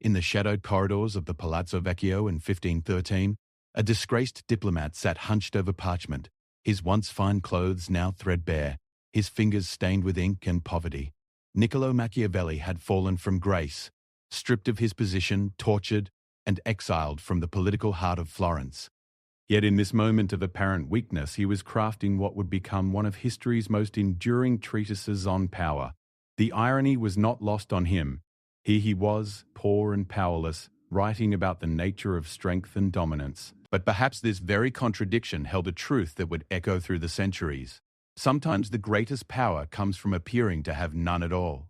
In the shadowed corridors of the Palazzo Vecchio in 1513, a disgraced diplomat sat hunched over parchment, his once fine clothes now threadbare, his fingers stained with ink and poverty. Niccolo Machiavelli had fallen from grace, stripped of his position, tortured, and exiled from the political heart of Florence. Yet in this moment of apparent weakness, he was crafting what would become one of history's most enduring treatises on power. The irony was not lost on him. Here he was, poor and powerless, writing about the nature of strength and dominance. But perhaps this very contradiction held a truth that would echo through the centuries. Sometimes the greatest power comes from appearing to have none at all.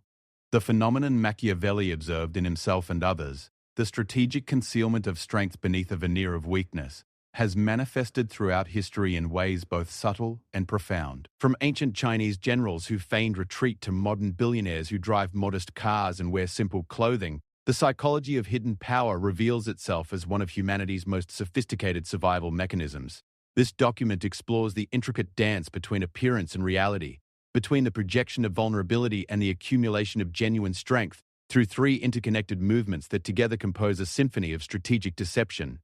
The phenomenon Machiavelli observed in himself and others, the strategic concealment of strength beneath a veneer of weakness, has manifested throughout history in ways both subtle and profound. From ancient Chinese generals who feigned retreat to modern billionaires who drive modest cars and wear simple clothing, the psychology of hidden power reveals itself as one of humanity's most sophisticated survival mechanisms. This document explores the intricate dance between appearance and reality, between the projection of vulnerability and the accumulation of genuine strength, through three interconnected movements that together compose a symphony of strategic deception.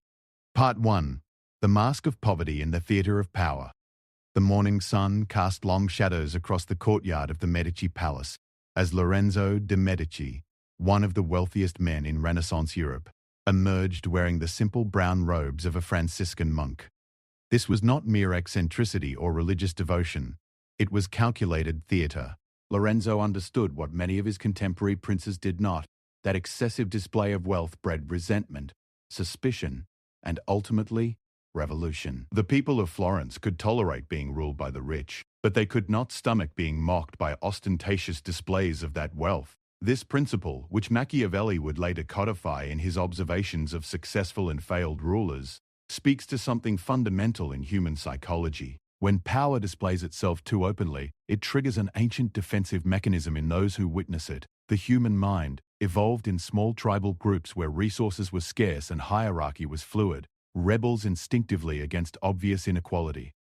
Part 1. The Mask of Poverty in the Theatre of Power. The morning sun cast long shadows across the courtyard of the Medici Palace, as Lorenzo de' Medici, one of the wealthiest men in Renaissance Europe, emerged wearing the simple brown robes of a Franciscan monk. This was not mere eccentricity or religious devotion. It was calculated theatre. Lorenzo understood what many of his contemporary princes did not. That excessive display of wealth bred resentment, suspicion, and ultimately, revolution. The people of Florence could tolerate being ruled by the rich, but they could not stomach being mocked by ostentatious displays of that wealth. This principle, which Machiavelli would later codify in his observations of successful and failed rulers, speaks to something fundamental in human psychology. When power displays itself too openly, it triggers an ancient defensive mechanism in those who witness it. The human mind, evolved in small tribal groups where resources were scarce and hierarchy was fluid, rebels instinctively against obvious inequality.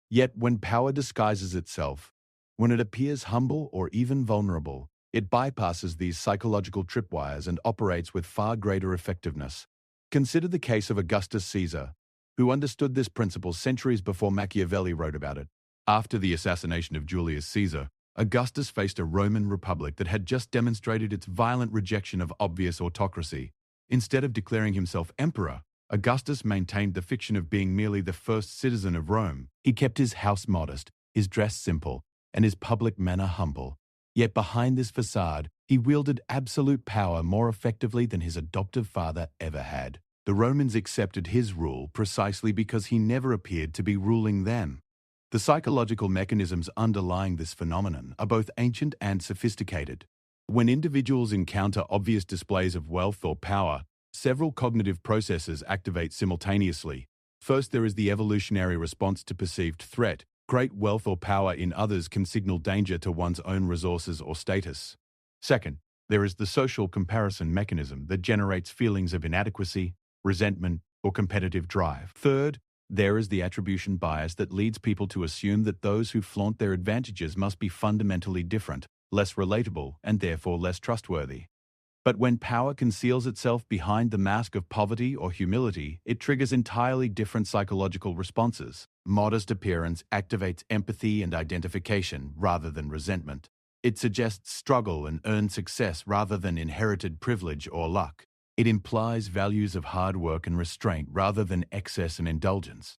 Yet when power disguises itself, when it appears humble or even vulnerable, it bypasses these psychological tripwires and operates with far greater effectiveness. Consider the case of Augustus Caesar, who understood this principle centuries before Machiavelli wrote about it. After the assassination of Julius Caesar, Augustus faced a Roman republic that had just demonstrated its violent rejection of obvious autocracy. Instead of declaring himself emperor, Augustus maintained the fiction of being merely the first citizen of Rome. He kept his house modest, his dress simple, and his public manner humble. Yet behind this facade, he wielded absolute power more effectively than his adoptive father ever had. The Romans accepted his rule precisely because he never appeared to be ruling them. The psychological mechanisms underlying this phenomenon are both ancient and sophisticated. When individuals encounter obvious displays of wealth or power, several cognitive processes activate simultaneously. First, there is the evolutionary response to perceived threat. Great wealth or power in others can signal danger to one's own resources or status. Second, there is the social comparison mechanism that generates feelings of inadequacy, resentment, or competitive drive. Third, there is the attribution bias that leads people to assume that those who flaunt their advantages must be fundamentally different, less relatable, and therefore less trustworthy. But when power conceals itself behind the mask of poverty or humility, it triggers entirely different psychological responses. Modest appearance activates empathy and identification rather than resentment. It suggests struggle and earned success rather than inherited privilege or luck. It implies values of hard work and restraint rather than excess and indulgence.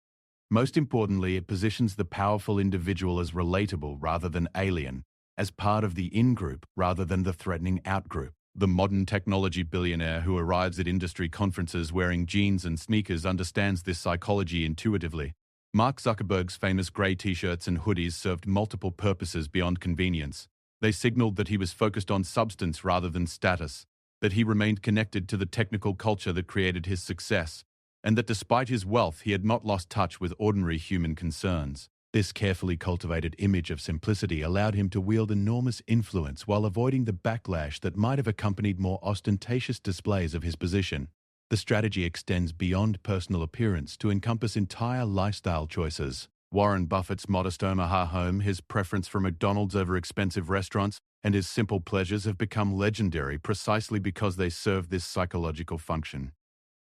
Most importantly, it positions the powerful individual as relatable rather than alien, as part of the in-group rather than the threatening out-group. The modern technology billionaire who arrives at industry conferences wearing jeans and sneakers understands this psychology intuitively. Mark Zuckerberg's famous grey t-shirts and hoodies served multiple purposes beyond convenience. They signaled that he was focused on substance rather than status, that he remained connected to the technical culture that created his success, and that despite his wealth he had not lost touch with ordinary human concerns. This carefully cultivated image of simplicity allowed him to wield enormous influence while avoiding the backlash that might have accompanied more ostentatious displays of his position. The strategy extends beyond personal appearance to encompass entire lifestyle choices. Warren Buffett's modest Omaha home, his preference for McDonald's over expensive restaurants, and his simple pleasures have become legendary precisely because they serve this psychological function.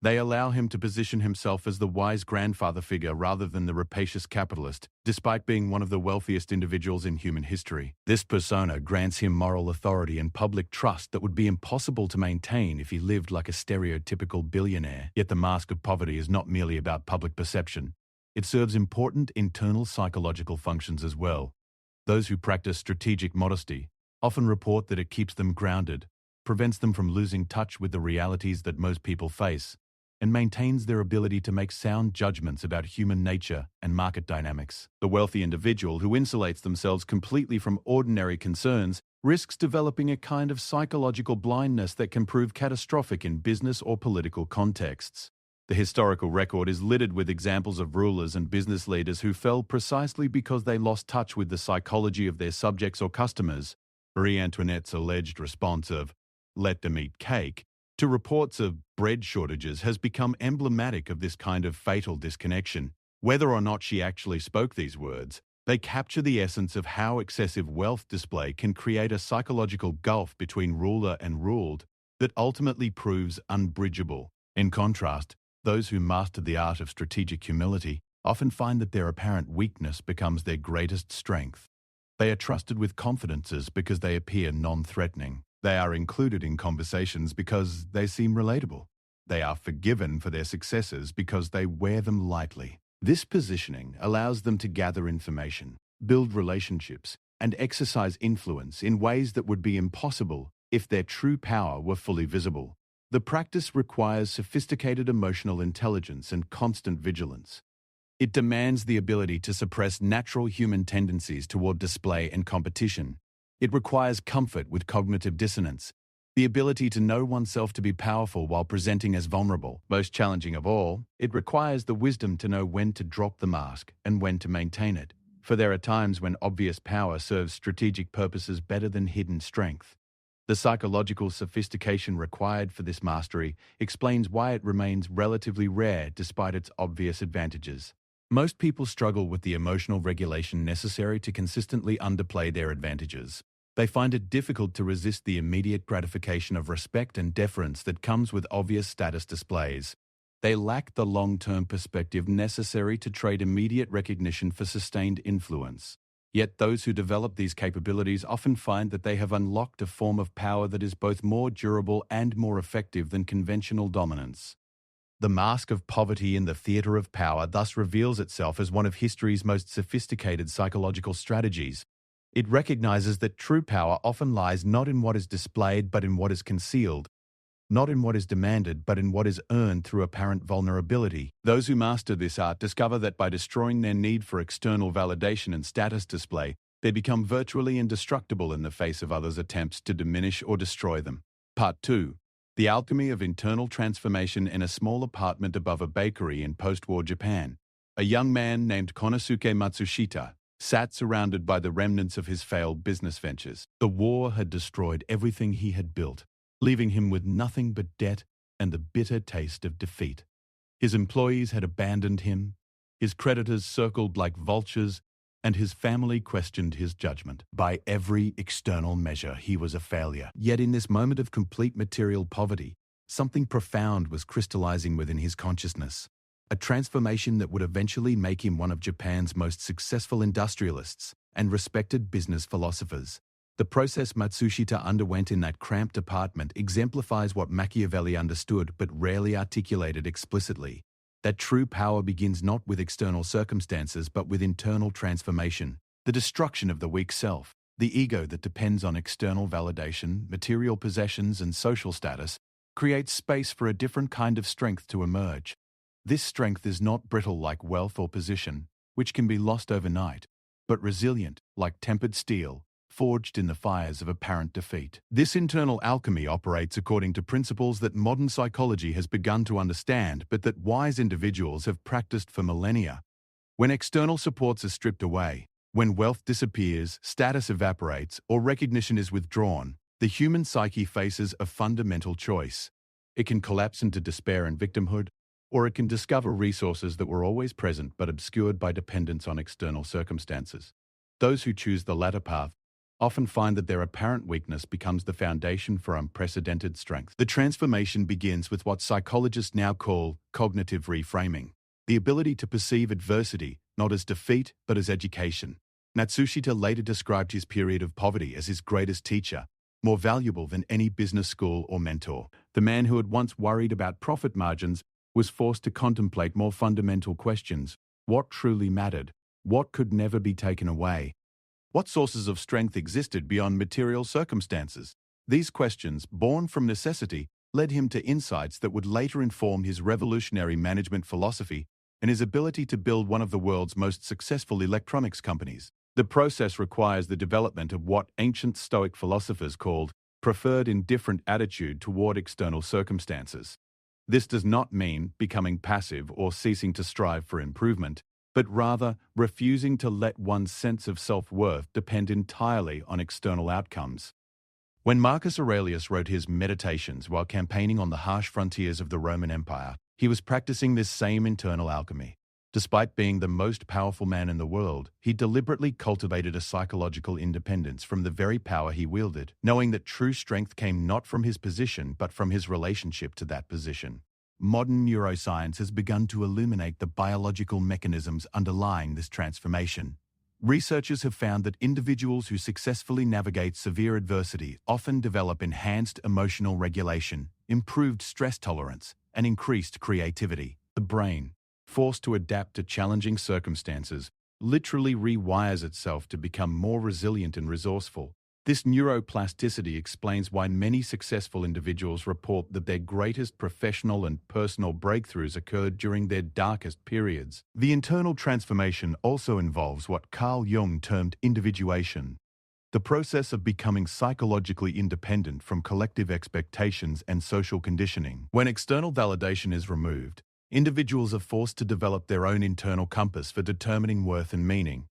They allow him to position himself as the wise grandfather figure rather than the rapacious capitalist, despite being one of the wealthiest individuals in human history. This persona grants him moral authority and public trust that would be impossible to maintain if he lived like a stereotypical billionaire. Yet the mask of poverty is not merely about public perception. It serves important internal psychological functions as well. Those who practice strategic modesty often report that it keeps them grounded, prevents them from losing touch with the realities that most people face, and maintains their ability to make sound judgments about human nature and market dynamics. The wealthy individual who insulates themselves completely from ordinary concerns risks developing a kind of psychological blindness that can prove catastrophic in business or political contexts. The historical record is littered with examples of rulers and business leaders who fell precisely because they lost touch with the psychology of their subjects or customers. Marie Antoinette's alleged response of, "Let them eat cake," to reports of bread shortages has become emblematic of this kind of fatal disconnection. Whether or not she actually spoke these words, they capture the essence of how excessive wealth display can create a psychological gulf between ruler and ruled that ultimately proves unbridgeable. In contrast, those who master the art of strategic humility often find that their apparent weakness becomes their greatest strength. They are trusted with confidences because they appear non-threatening. They are included in conversations because they seem relatable. They are forgiven for their successes because they wear them lightly. This positioning allows them to gather information, build relationships, and exercise influence in ways that would be impossible if their true power were fully visible. The practice requires sophisticated emotional intelligence and constant vigilance. It demands the ability to suppress natural human tendencies toward display and competition. It requires comfort with cognitive dissonance, the ability to know oneself to be powerful while presenting as vulnerable. Most challenging of all, it requires the wisdom to know when to drop the mask and when to maintain it. For there are times when obvious power serves strategic purposes better than hidden strength. The psychological sophistication required for this mastery explains why it remains relatively rare despite its obvious advantages. Most people struggle with the emotional regulation necessary to consistently underplay their advantages. They find it difficult to resist the immediate gratification of respect and deference that comes with obvious status displays. They lack the long-term perspective necessary to trade immediate recognition for sustained influence. Yet those who develop these capabilities often find that they have unlocked a form of power that is both more durable and more effective than conventional dominance. The mask of poverty in the theatre of power thus reveals itself as one of history's most sophisticated psychological strategies. It recognizes that true power often lies not in what is displayed but in what is concealed, not in what is demanded but in what is earned through apparent vulnerability. Those who master this art discover that by destroying their need for external validation and status display, they become virtually indestructible in the face of others' attempts to diminish or destroy them. Part 2. The alchemy of internal transformation in a small apartment above a bakery in post-war Japan. A young man named Konosuke Matsushita sat surrounded by the remnants of his failed business ventures. The war had destroyed everything he had built, leaving him with nothing but debt and the bitter taste of defeat. His employees had abandoned him, his creditors circled like vultures, and his family questioned his judgment. By every external measure, he was a failure. Yet in this moment of complete material poverty, something profound was crystallizing within his consciousness. A transformation that would eventually make him one of Japan's most successful industrialists and respected business philosophers. The process Matsushita underwent in that cramped apartment exemplifies what Machiavelli understood but rarely articulated explicitly. That true power begins not with external circumstances but with internal transformation, the destruction of the weak self. The ego that depends on external validation, material possessions, and social status creates space for a different kind of strength to emerge. This strength is not brittle like wealth or position, which can be lost overnight, but resilient like tempered steel, forged in the fires of apparent defeat. This internal alchemy operates according to principles that modern psychology has begun to understand but that wise individuals have practiced for millennia. When external supports are stripped away, when wealth disappears, status evaporates, or recognition is withdrawn, the human psyche faces a fundamental choice. It can collapse into despair and victimhood, or it can discover resources that were always present but obscured by dependence on external circumstances. Those who choose the latter path often find that their apparent weakness becomes the foundation for unprecedented strength. The transformation begins with what psychologists now call cognitive reframing, the ability to perceive adversity not as defeat but as education. Matsushita later described his period of poverty as his greatest teacher, more valuable than any business school or mentor. The man who had once worried about profit margins was forced to contemplate more fundamental questions. What truly mattered? What could never be taken away? What sources of strength existed beyond material circumstances? These questions, born from necessity, led him to insights that would later inform his revolutionary management philosophy and his ability to build one of the world's most successful electronics companies. The process requires the development of what ancient Stoic philosophers called preferred indifferent attitude toward external circumstances. This does not mean becoming passive or ceasing to strive for improvement, but rather refusing to let one's sense of self-worth depend entirely on external outcomes. When Marcus Aurelius wrote his Meditations while campaigning on the harsh frontiers of the Roman Empire, he was practicing this same internal alchemy. Despite being the most powerful man in the world, he deliberately cultivated a psychological independence from the very power he wielded, knowing that true strength came not from his position but from his relationship to that position. Modern neuroscience has begun to illuminate the biological mechanisms underlying this transformation. Researchers have found that individuals who successfully navigate severe adversity often develop enhanced emotional regulation, improved stress tolerance, and increased creativity. The brain, forced to adapt to challenging circumstances, literally rewires itself to become more resilient and resourceful. This neuroplasticity explains why many successful individuals report that their greatest professional and personal breakthroughs occurred during their darkest periods. The internal transformation also involves what Carl Jung termed individuation, the process of becoming psychologically independent from collective expectations and social conditioning. When external validation is removed, individuals are forced to develop their own internal compass for determining worth and meaning.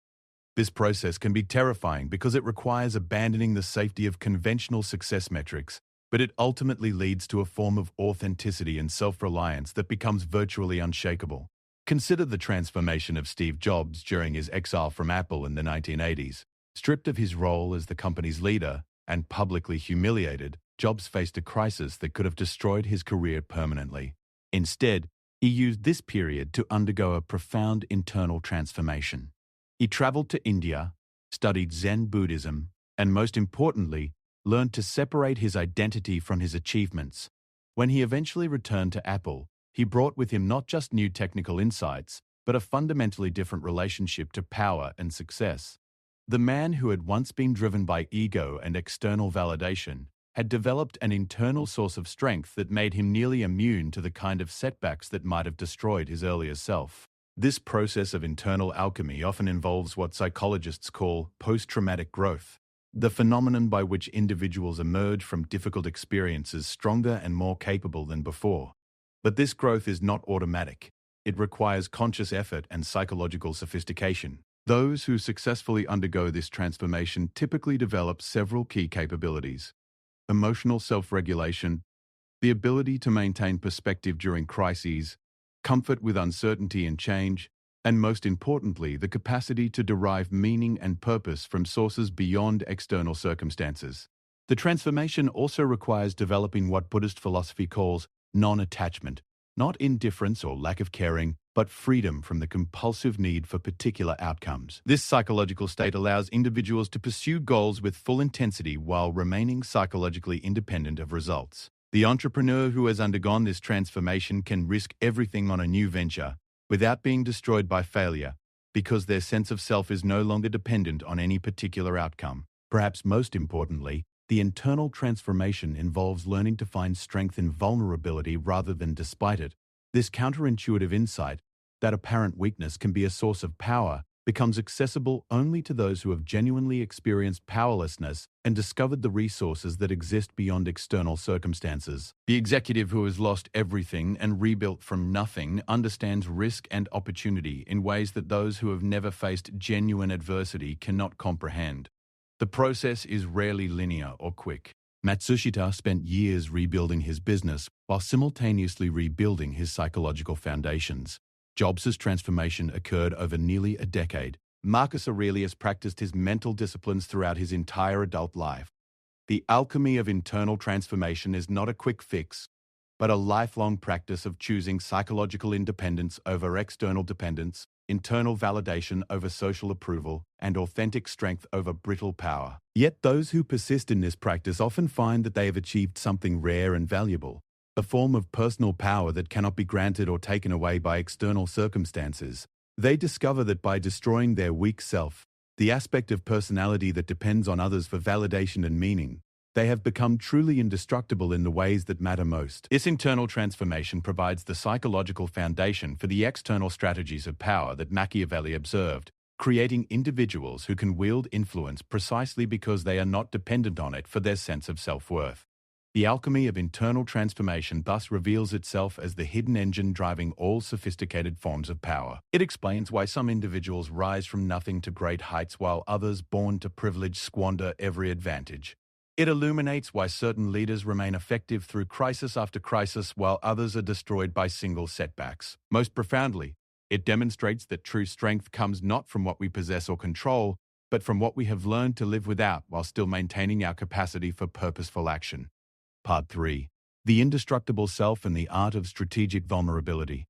This process can be terrifying because it requires abandoning the safety of conventional success metrics, but it ultimately leads to a form of authenticity and self-reliance that becomes virtually unshakable. Consider the transformation of Steve Jobs during his exile from Apple in the 1980s. Stripped of his role as the company's leader and publicly humiliated, Jobs faced a crisis that could have destroyed his career permanently. Instead, he used this period to undergo a profound internal transformation. He traveled to India, studied Zen Buddhism, and most importantly, learned to separate his identity from his achievements. When he eventually returned to Apple, he brought with him not just new technical insights, but a fundamentally different relationship to power and success. The man who had once been driven by ego and external validation had developed an internal source of strength that made him nearly immune to the kind of setbacks that might have destroyed his earlier self. This process of internal alchemy often involves what psychologists call post-traumatic growth, the phenomenon by which individuals emerge from difficult experiences stronger and more capable than before. But this growth is not automatic. It requires conscious effort and psychological sophistication. Those who successfully undergo this transformation typically develop several key capabilities: emotional self-regulation, the ability to maintain perspective during crises, comfort with uncertainty and change, and most importantly, the capacity to derive meaning and purpose from sources beyond external circumstances. The transformation also requires developing what Buddhist philosophy calls non-attachment, not indifference or lack of caring, but freedom from the compulsive need for particular outcomes. This psychological state allows individuals to pursue goals with full intensity while remaining psychologically independent of results. The entrepreneur who has undergone this transformation can risk everything on a new venture without being destroyed by failure, because their sense of self is no longer dependent on any particular outcome. Perhaps most importantly, the internal transformation involves learning to find strength in vulnerability rather than despite it. This counterintuitive insight that apparent weakness can be a source of power becomes accessible only to those who have genuinely experienced powerlessness and discovered the resources that exist beyond external circumstances. The executive who has lost everything and rebuilt from nothing understands risk and opportunity in ways that those who have never faced genuine adversity cannot comprehend. The process is rarely linear or quick. Matsushita spent years rebuilding his business while simultaneously rebuilding his psychological foundations. Jobs' transformation occurred over nearly a decade, Marcus Aurelius practiced his mental disciplines throughout his entire adult life. The alchemy of internal transformation is not a quick fix, but a lifelong practice of choosing psychological independence over external dependence, internal validation over social approval, and authentic strength over brittle power. Yet those who persist in this practice often find that they have achieved something rare and valuable, a form of personal power that cannot be granted or taken away by external circumstances. They discover that by destroying their weak self, the aspect of personality that depends on others for validation and meaning, they have become truly indestructible in the ways that matter most. This internal transformation provides the psychological foundation for the external strategies of power that Machiavelli observed, creating individuals who can wield influence precisely because they are not dependent on it for their sense of self-worth. The alchemy of internal transformation thus reveals itself as the hidden engine driving all sophisticated forms of power. It explains why some individuals rise from nothing to great heights while others born to privilege squander every advantage. It illuminates why certain leaders remain effective through crisis after crisis while others are destroyed by single setbacks. Most profoundly, it demonstrates that true strength comes not from what we possess or control, but from what we have learned to live without while still maintaining our capacity for purposeful action. Part 3. The Indestructible Self and the Art of Strategic Vulnerability.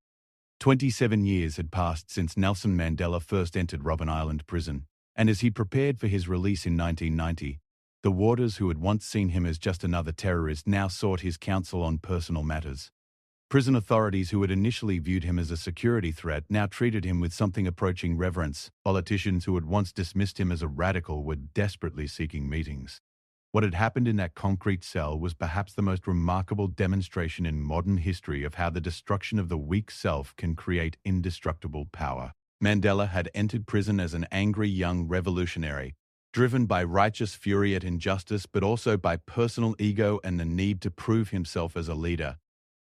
27 years had passed since Nelson Mandela first entered Robben Island prison, and as he prepared for his release in 1990, the warders who had once seen him as just another terrorist now sought his counsel on personal matters. Prison authorities who had initially viewed him as a security threat now treated him with something approaching reverence. Politicians who had once dismissed him as a radical were desperately seeking meetings. What had happened in that concrete cell was perhaps the most remarkable demonstration in modern history of how the destruction of the weak self can create indestructible power. Mandela had entered prison as an angry young revolutionary, driven by righteous fury at injustice but also by personal ego and the need to prove himself as a leader.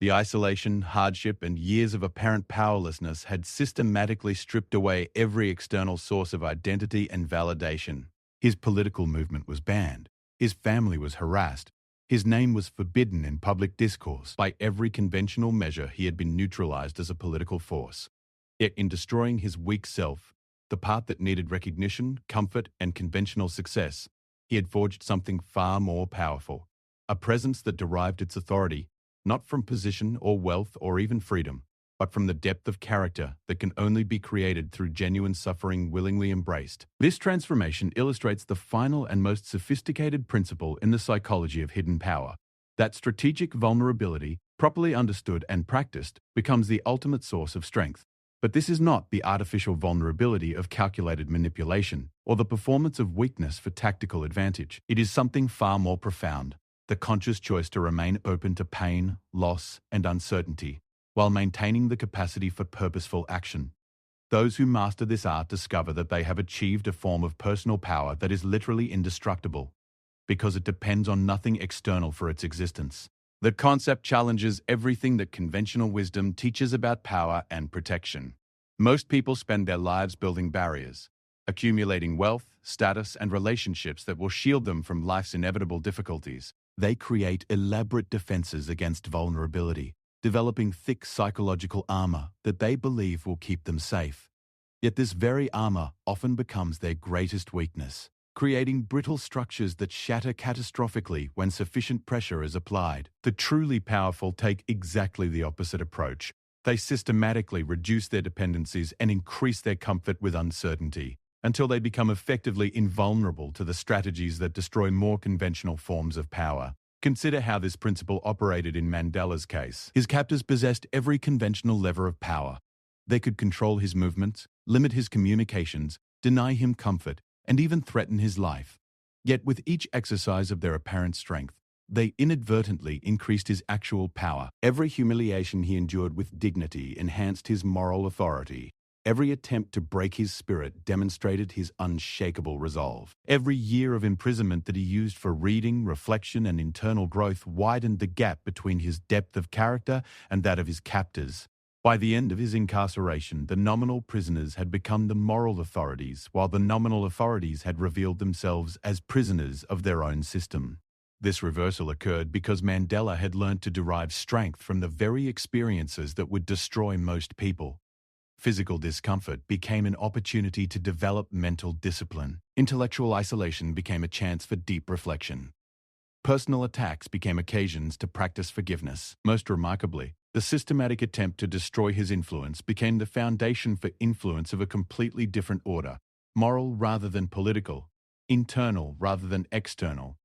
The isolation, hardship, and years of apparent powerlessness had systematically stripped away every external source of identity and validation. His political movement was banned. His family was harassed. His name was forbidden in public discourse. By every conventional measure, he had been neutralized as a political force. Yet in destroying his weak self, the part that needed recognition, comfort, and conventional success, he had forged something far more powerful, a presence that derived its authority, not from position or wealth or even freedom, but from the depth of character that can only be created through genuine suffering willingly embraced. This transformation illustrates the final and most sophisticated principle in the psychology of hidden power, that strategic vulnerability, properly understood and practiced, becomes the ultimate source of strength. But this is not the artificial vulnerability of calculated manipulation or the performance of weakness for tactical advantage. It is something far more profound, the conscious choice to remain open to pain, loss, and uncertainty, while maintaining the capacity for purposeful action. Those who master this art discover that they have achieved a form of personal power that is literally indestructible, because it depends on nothing external for its existence. The concept challenges everything that conventional wisdom teaches about power and protection. Most people spend their lives building barriers, accumulating wealth, status, and relationships that will shield them from life's inevitable difficulties. They create elaborate defenses against vulnerability, developing thick psychological armor that they believe will keep them safe. Yet this very armor often becomes their greatest weakness, creating brittle structures that shatter catastrophically when sufficient pressure is applied. The truly powerful take exactly the opposite approach. They systematically reduce their dependencies and increase their comfort with uncertainty, until they become effectively invulnerable to the strategies that destroy more conventional forms of power. Consider how this principle operated in Mandela's case. His captors possessed every conventional lever of power. They could control his movements, limit his communications, deny him comfort, and even threaten his life. Yet with each exercise of their apparent strength, they inadvertently increased his actual power. Every humiliation he endured with dignity enhanced his moral authority. Every attempt to break his spirit demonstrated his unshakable resolve. Every year of imprisonment that he used for reading, reflection, and internal growth widened the gap between his depth of character and that of his captors. By the end of his incarceration, the nominal prisoners had become the moral authorities, while the nominal authorities had revealed themselves as prisoners of their own system. This reversal occurred because Mandela had learned to derive strength from the very experiences that would destroy most people. Physical discomfort became an opportunity to develop mental discipline. Intellectual isolation became a chance for deep reflection. Personal attacks became occasions to practice forgiveness. Most remarkably, the systematic attempt to destroy his influence became the foundation for influence of a completely different order, moral rather than political, internal rather than external,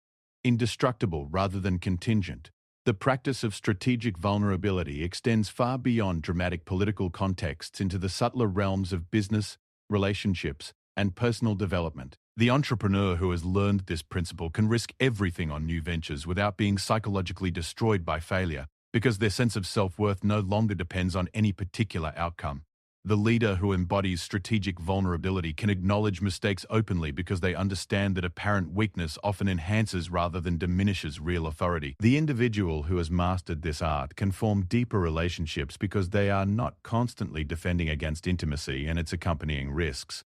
indestructible rather than contingent. The practice of strategic vulnerability extends far beyond dramatic political contexts into the subtler realms of business, relationships, and personal development. The entrepreneur who has learned this principle can risk everything on new ventures without being psychologically destroyed by failure, because their sense of self-worth no longer depends on any particular outcome. The leader who embodies strategic vulnerability can acknowledge mistakes openly because they understand that apparent weakness often enhances rather than diminishes real authority. The individual who has mastered this art can form deeper relationships because they are not constantly defending against intimacy and its accompanying risks.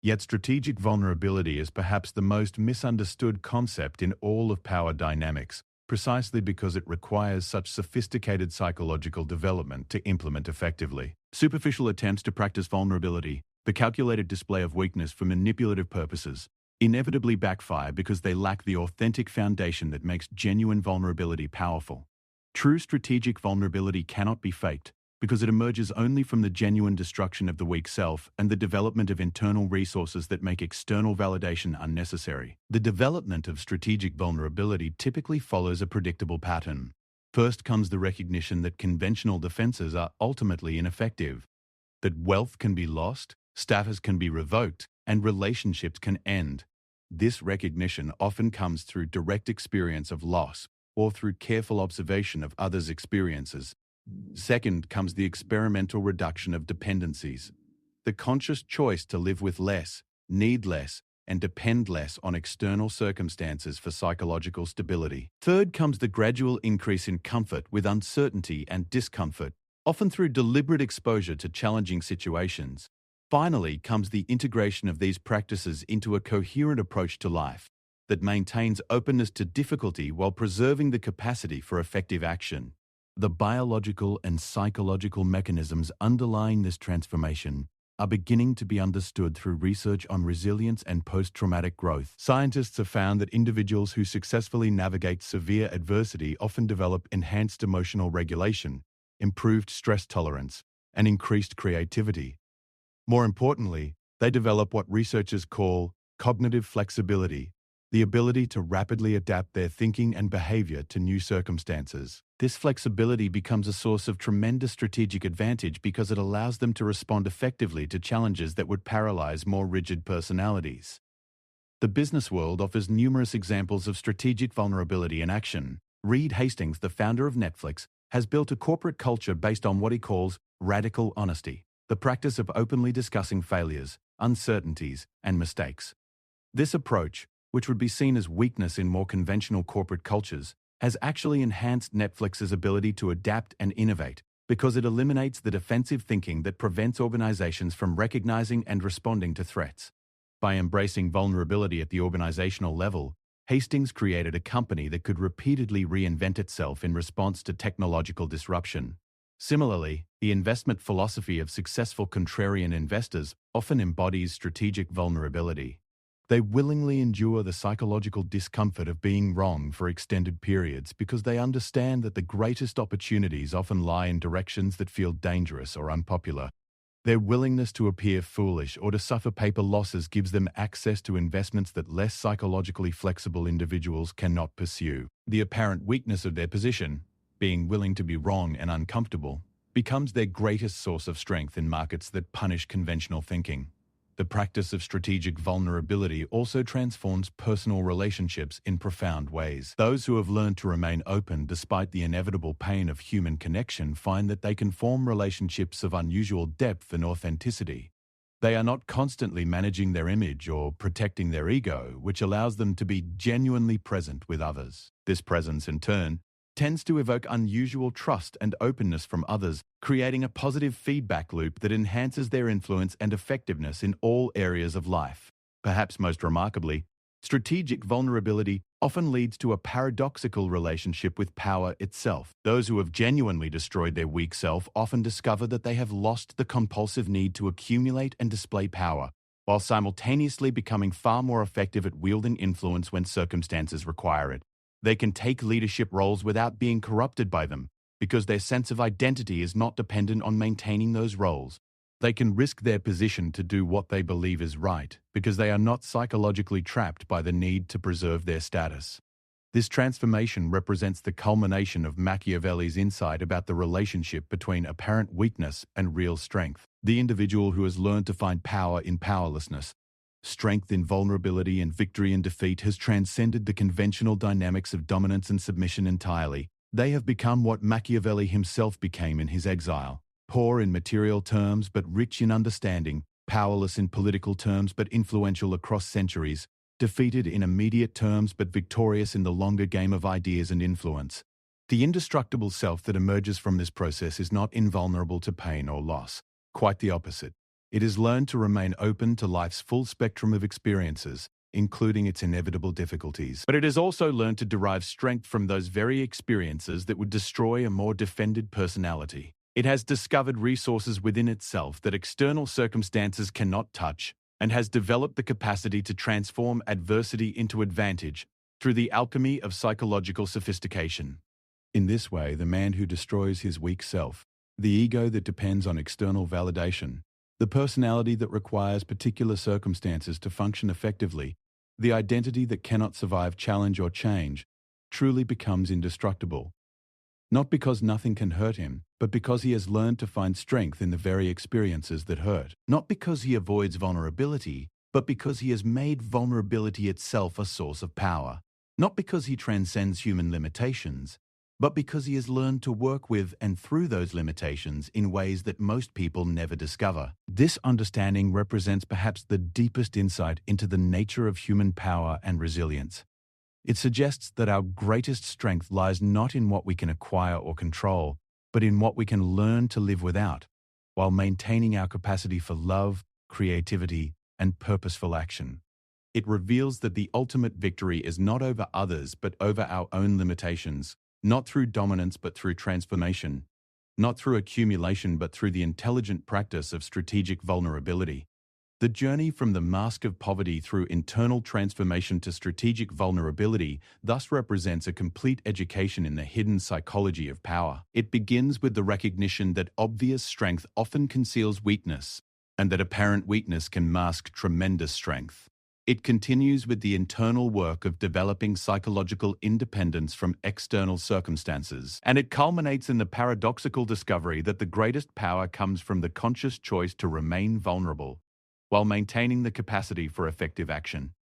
Yet strategic vulnerability is perhaps the most misunderstood concept in all of power dynamics, precisely because it requires such sophisticated psychological development to implement effectively. Superficial attempts to practice vulnerability, the calculated display of weakness for manipulative purposes, inevitably backfire because they lack the authentic foundation that makes genuine vulnerability powerful. True strategic vulnerability cannot be faked, because it emerges only from the genuine destruction of the weak self and the development of internal resources that make external validation unnecessary. The development of strategic vulnerability typically follows a predictable pattern. First comes the recognition that conventional defenses are ultimately ineffective, that wealth can be lost, status can be revoked, and relationships can end. This recognition often comes through direct experience of loss or through careful observation of others' experiences. Second comes the experimental reduction of dependencies, the conscious choice to live with less, need less, and depend less on external circumstances for psychological stability. Third comes the gradual increase in comfort with uncertainty and discomfort, often through deliberate exposure to challenging situations. Finally comes the integration of these practices into a coherent approach to life that maintains openness to difficulty while preserving the capacity for effective action. The biological and psychological mechanisms underlying this transformation are beginning to be understood through research on resilience and post-traumatic growth. Scientists have found that individuals who successfully navigate severe adversity often develop enhanced emotional regulation, improved stress tolerance, and increased creativity. More importantly, they develop what researchers call cognitive flexibility, the ability to rapidly adapt their thinking and behavior to new circumstances. This flexibility becomes a source of tremendous strategic advantage because it allows them to respond effectively to challenges that would paralyze more rigid personalities. The business world offers numerous examples of strategic vulnerability in action. Reed Hastings, the founder of Netflix, has built a corporate culture based on what he calls radical honesty, the practice of openly discussing failures, uncertainties, and mistakes. This approach, which would be seen as weakness in more conventional corporate cultures, has actually enhanced Netflix's ability to adapt and innovate because it eliminates the defensive thinking that prevents organizations from recognizing and responding to threats. By embracing vulnerability at the organizational level, Hastings created a company that could repeatedly reinvent itself in response to technological disruption. Similarly, the investment philosophy of successful contrarian investors often embodies strategic vulnerability. They willingly endure the psychological discomfort of being wrong for extended periods because they understand that the greatest opportunities often lie in directions that feel dangerous or unpopular. Their willingness to appear foolish or to suffer paper losses gives them access to investments that less psychologically flexible individuals cannot pursue. The apparent weakness of their position, being willing to be wrong and uncomfortable, becomes their greatest source of strength in markets that punish conventional thinking. The practice of strategic vulnerability also transforms personal relationships in profound ways. Those who have learned to remain open despite the inevitable pain of human connection find that they can form relationships of unusual depth and authenticity. They are not constantly managing their image or protecting their ego, which allows them to be genuinely present with others. This presence, in turn, tends to evoke unusual trust and openness from others, creating a positive feedback loop that enhances their influence and effectiveness in all areas of life. Perhaps most remarkably, strategic vulnerability often leads to a paradoxical relationship with power itself. Those who have genuinely destroyed their weak self often discover that they have lost the compulsive need to accumulate and display power, while simultaneously becoming far more effective at wielding influence when circumstances require it. They can take leadership roles without being corrupted by them, because their sense of identity is not dependent on maintaining those roles. They can risk their position to do what they believe is right, because they are not psychologically trapped by the need to preserve their status. This transformation represents the culmination of Machiavelli's insight about the relationship between apparent weakness and real strength. The individual who has learned to find power in powerlessness, strength in vulnerability, and victory in defeat has transcended the conventional dynamics of dominance and submission entirely. They have become what Machiavelli himself became in his exile: poor in material terms but rich in understanding, powerless in political terms but influential across centuries, defeated in immediate terms but victorious in the longer game of ideas and influence. The indestructible self that emerges from this process is not invulnerable to pain or loss. Quite the opposite. It has learned to remain open to life's full spectrum of experiences, including its inevitable difficulties. But it has also learned to derive strength from those very experiences that would destroy a more defended personality. It has discovered resources within itself that external circumstances cannot touch, and has developed the capacity to transform adversity into advantage through the alchemy of psychological sophistication. In this way, the man who destroys his weak self, the ego that depends on external validation, the personality that requires particular circumstances to function effectively, the identity that cannot survive challenge or change, truly becomes indestructible. Not because nothing can hurt him, but because he has learned to find strength in the very experiences that hurt. Not because he avoids vulnerability, but because he has made vulnerability itself a source of power. Not because he transcends human limitations, but because he has learned to work with and through those limitations in ways that most people never discover. This understanding represents perhaps the deepest insight into the nature of human power and resilience. It suggests that our greatest strength lies not in what we can acquire or control, but in what we can learn to live without, while maintaining our capacity for love, creativity, and purposeful action. It reveals that the ultimate victory is not over others but over our own limitations, not through dominance but through transformation, not through accumulation but through the intelligent practice of strategic vulnerability. The journey from the mask of poverty through internal transformation to strategic vulnerability thus represents a complete education in the hidden psychology of power. It begins with the recognition that obvious strength often conceals weakness, and that apparent weakness can mask tremendous strength. It continues with the internal work of developing psychological independence from external circumstances, and it culminates in the paradoxical discovery that the greatest power comes from the conscious choice to remain vulnerable, while maintaining the capacity for effective action.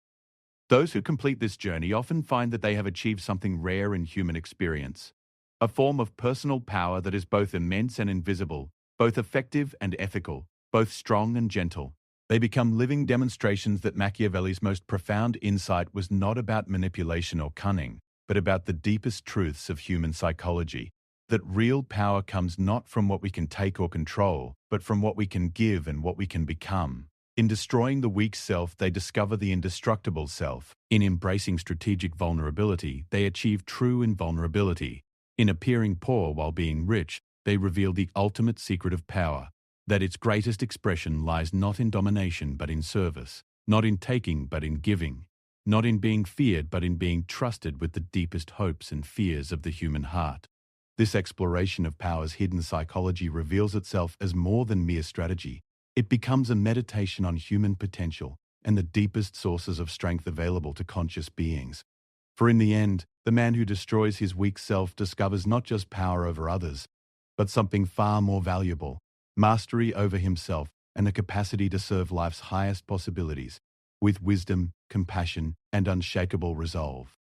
Those who complete this journey often find that they have achieved something rare in human experience, a form of personal power that is both immense and invisible, both effective and ethical, both strong and gentle. They become living demonstrations that Machiavelli's most profound insight was not about manipulation or cunning, but about the deepest truths of human psychology. That real power comes not from what we can take or control, but from what we can give and what we can become. In destroying the weak self, they discover the indestructible self. In embracing strategic vulnerability, they achieve true invulnerability. In appearing poor while being rich, they reveal the ultimate secret of power, that its greatest expression lies not in domination but in service, not in taking but in giving, not in being feared but in being trusted with the deepest hopes and fears of the human heart. This exploration of power's hidden psychology reveals itself as more than mere strategy. It becomes a meditation on human potential and the deepest sources of strength available to conscious beings. For in the end, the man who destroys his weak self discovers not just power over others, but something far more valuable: mastery over himself and the capacity to serve life's highest possibilities with wisdom, compassion, and unshakable resolve.